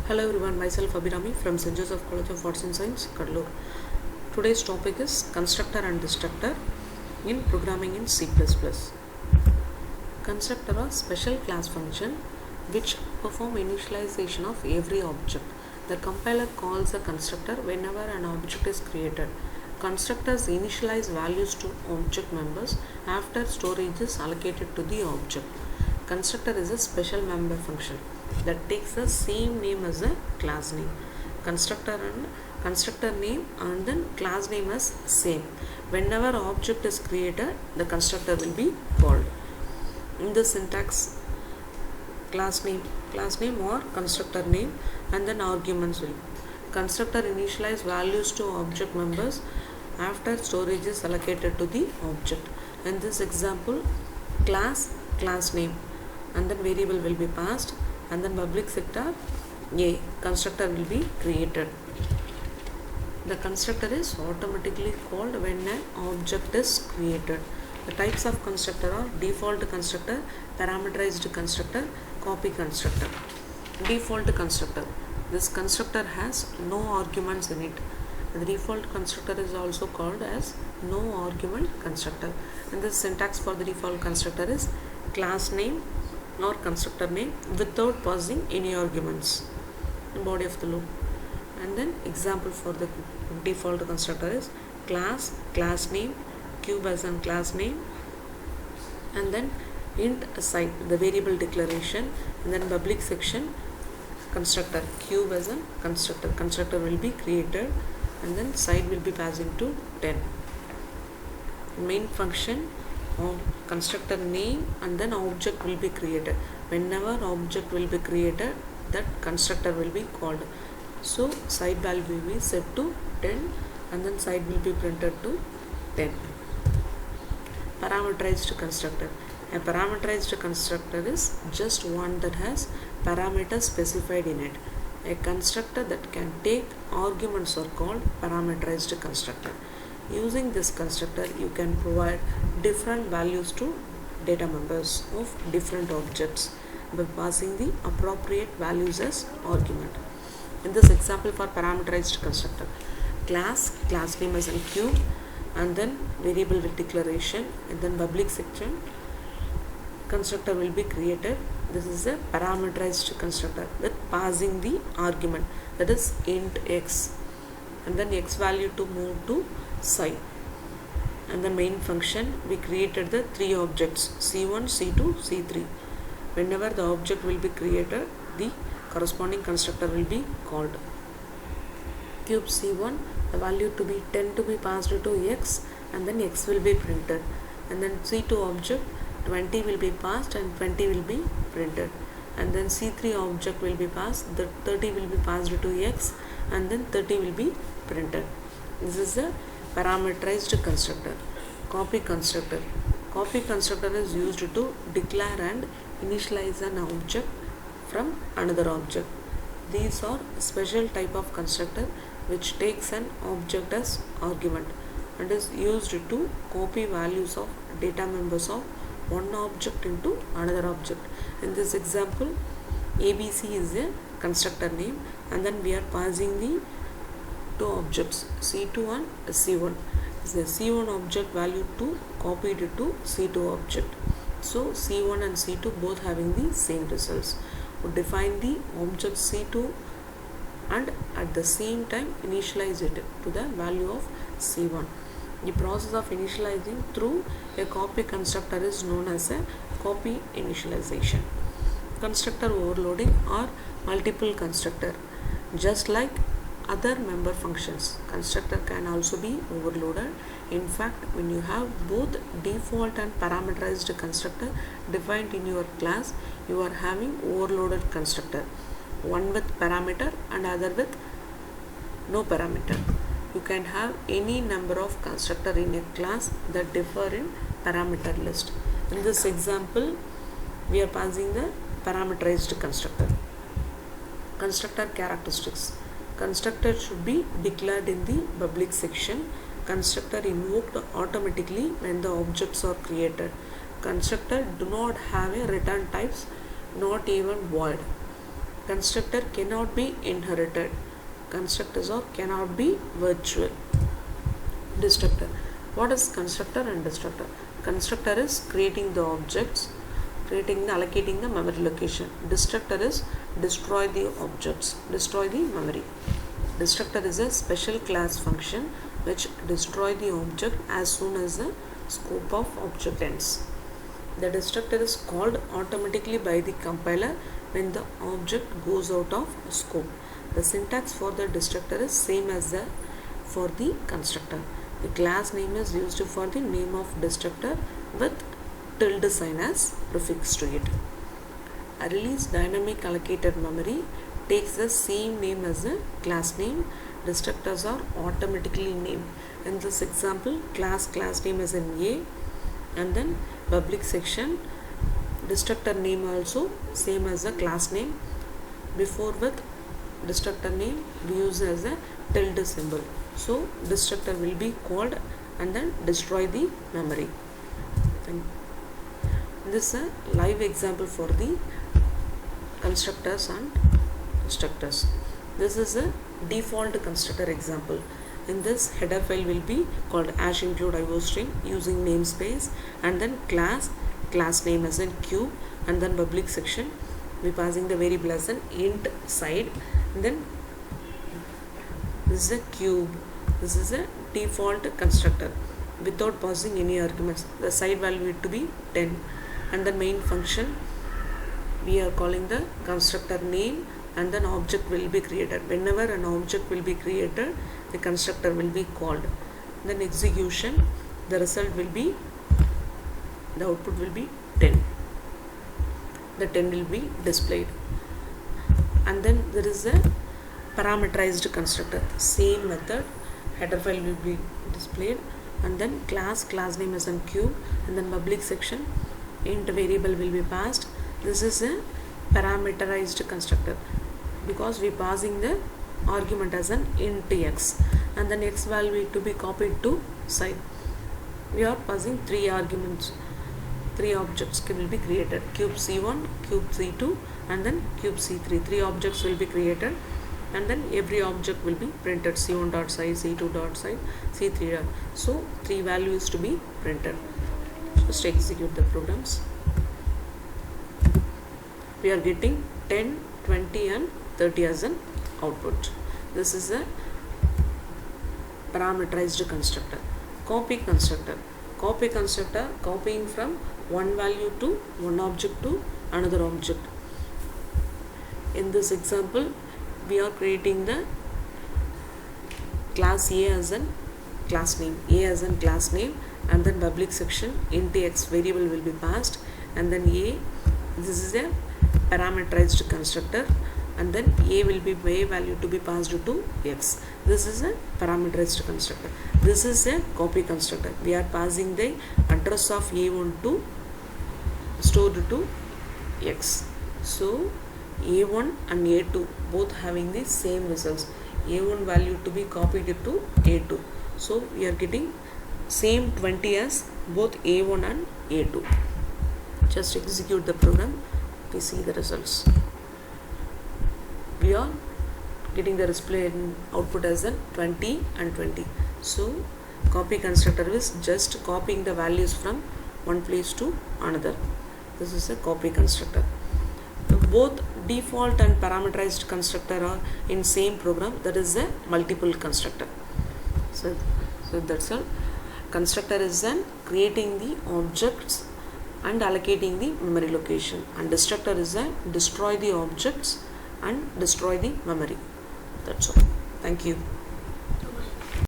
Hello everyone, myself Abirami from St.Joseph College of Arts and Science, Cuddalore. Today's topic is constructor and destructor in programming in C++. Constructor are special class function which perform initialization of every object. The compiler calls a constructor whenever an object is created. Constructors initialize values to object members after storage is allocated to the object. Constructor is a special member function that takes the same name as a class name. Constructor name and then class name as same. Whenever object is created, the constructor will be called. In the syntax, class name or constructor name and then arguments will. Constructor initialize values to object members after storage is allocated to the object. In this example, class name and then variable will be passed and then public sector A constructor will be created. The constructor is automatically called when an object is created. The types of constructor are default constructor, parameterized constructor, copy constructor. Default constructor. This constructor has no arguments in it. The default constructor is also called as no argument constructor. And the syntax for the default constructor is class name or constructor name without passing any arguments in body of the loop. And then example for the default constructor is class name, cube as an class name, and then int aside the variable declaration, and then public section constructor cube as a constructor will be created, and then side will be passing to 10. Main function of constructor name and then object will be created. Whenever object will be created, that constructor will be called. So side value will be set to 10 and then side will be printed to 10. Parameterized constructor. A parameterized constructor is just one that has parameters specified in it. A constructor that can take arguments are called parameterized constructor. Using this constructor, you can provide different values to data members of different objects by passing the appropriate values as argument. In this example for parameterized constructor, class name as a cube, and then variable with declaration, and then public section constructor will be created. This is a parameterized constructor with passing the argument, that is int x, and then x value to move to side. And the main function, we created the three objects C1, C2, C3. Whenever the object will be created, the corresponding constructor will be called. Cube C1, the value to be 10 to be passed to x, and then x will be printed. And then C2 object 20 will be passed and 20 will be printed. And then C3 object will be passed, the 30 will be passed to x, and then 30 will be printed. This is a parameterized constructor. Copy constructor. Copy constructor is used to declare and initialize an object from another object. These are special type of constructor which takes an object as argument and is used to copy values of data members of one object into another object. In this example, ABC is a constructor name, and then we are passing the two objects C2 and C1. The C1 object value to copied to C2 object. So C1 and C2 both having the same results. We define the object C2 and at the same time initialize it to the value of C1. The process of initializing through a copy constructor is known as a copy initialization. Constructor overloading or multiple constructor. Just like other member functions, constructor can also be overloaded. In fact, when you have both default and parameterized constructor defined in your class, you are having overloaded constructor, one with parameter and other with no parameter. You can have any number of constructor in a class that differ in parameter list. In this example, we are passing the parameterized constructor. Constructor characteristics. Constructor should be declared in the public section. Constructor invoked automatically when the objects are created. Constructor do not have a return types, not even void. Constructor cannot be inherited. Constructors or cannot be virtual. Destructor. What is constructor and destructor? Constructor is creating the objects, allocating the memory location. Destructor is destroy the objects, destroy the memory. Destructor is a special class function which destroy the object as soon as the scope of object ends. The destructor is called automatically by the compiler when the object goes out of scope. The syntax for the destructor is same as the for the constructor. The class name is used for the name of destructor with tilde sign as prefix to it. A release dynamic allocated memory takes the same name as the class name. Destructors are automatically named. In this example, class name is in A, and then public section destructor name also same as the class name. Before with destructor name we use as a tilde symbol. So destructor will be called and then destroy the memory. This is a live example for the constructors and destructors. This is a default constructor example. In this, header file will be called #include IOString using namespace, and then class name as in cube, and then public section we passing the variable as an int side, and then this is a cube. This is a default constructor without passing any arguments. The side value to be 10, and the main function we are calling the constructor name, and then object will be created. Whenever an object will be created, the constructor will be called. Then execution, the result will be, the output will be 10. The 10 will be displayed. And then there is a parameterized constructor. Same method, header file will be displayed, and then class name is in cube, and then public section int variable will be passed. This is a parameterized constructor because we passing the argument as an int x, and the x value to be copied to side. We are passing 3 arguments, 3 objects will be created: cube C1, cube C2, and then cube C3. 3 objects will be created, and then every object will be printed: C1 dot size, C2 dot size, C3 dot. So 3 values to be printed. Just execute the programs. We are getting 10, 20 and 30 as an output. This is a parameterized constructor. Copy constructor. Copy constructor, copying from one value to one object to another object. In this example, we are creating the class A as an class name, and then public section int x variable will be passed, and then A, this is a parameterized constructor, and then A will be A value to be passed to x. This is a parameterized constructor. This is a copy constructor. We are passing the address of A1 to stored to x. So A1 and A2 both having the same results. A1 value to be copied to A2. So we are getting same 20 as both A1 and A2. Just execute the program. We see the results. We are getting the display output as a 20 and 20. So copy constructor is just copying the values from one place to another. This is a copy constructor. Both default and parameterized constructor are in same program, that is a multiple constructor. So that's all. Constructor is then creating the objects and allocating the memory location, and destructor is a destroy the objects and destroy the memory. That's all. Thank you.